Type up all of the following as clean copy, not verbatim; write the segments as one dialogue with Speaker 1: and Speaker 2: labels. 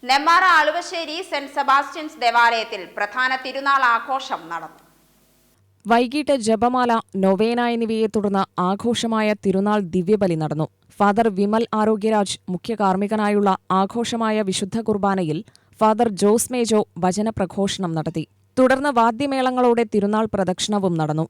Speaker 1: Nemmara ആലുവശ്ശേരി saint Sebastian's ദേവാലയത്തിൽ പ്രധാന തിരുനാൾ ആഘോഷം നടന്നു.
Speaker 2: വൈകിട്ട് ജപമാല, നൊവേന എന്നിവയെ തുടർന്ന് ആഘോഷമായ തിരുനാൾ ദിവ്യബലി നടന്നു. ഫാദർ വിമൽ ആരോഗ്യരാജ് മുഖ്യ കാർമ്മികനായുള്ള ആഘോഷമായ വിശുദ്ധ കുർബാനയിൽ ഫാദർ ജോസ് മേജോ വചനപ്രഘോഷണം നടത്തി. തുടർന്ന് വാദ്യമേളങ്ങളോടെ തിരുനാൾ പ്രദക്ഷിണവും നടന്നു.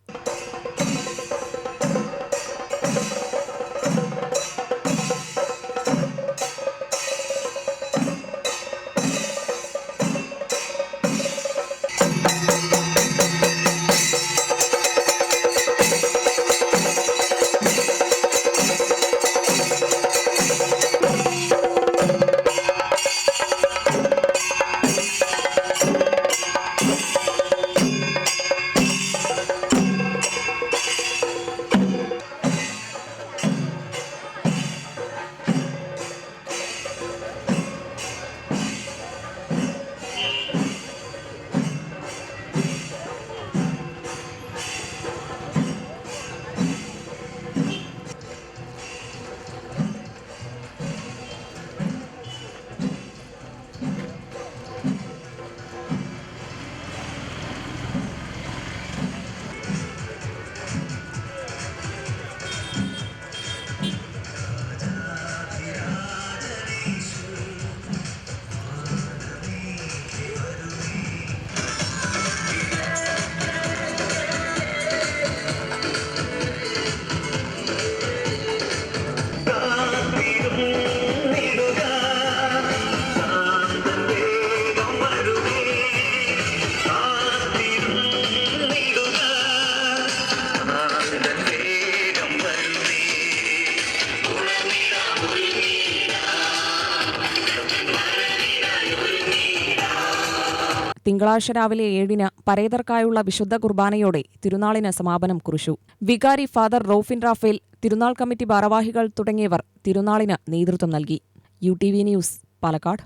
Speaker 2: തിങ്കളാഴ്ച രാവിലെ 7-ന് പരേതർക്കായുള്ള വിശുദ്ധ കുർബാനയോടെ തിരുനാളിന് സമാപനം കുറിച്ചു. വികാരി ഫാദർ റോഫിൻ റാഫേൽ, തിരുനാൾ കമ്മിറ്റി ഭാരവാഹികൾ തുടങ്ങിയവർ തിരുനാളിന് നേതൃത്വം നൽകി. UTV news, Palakkad.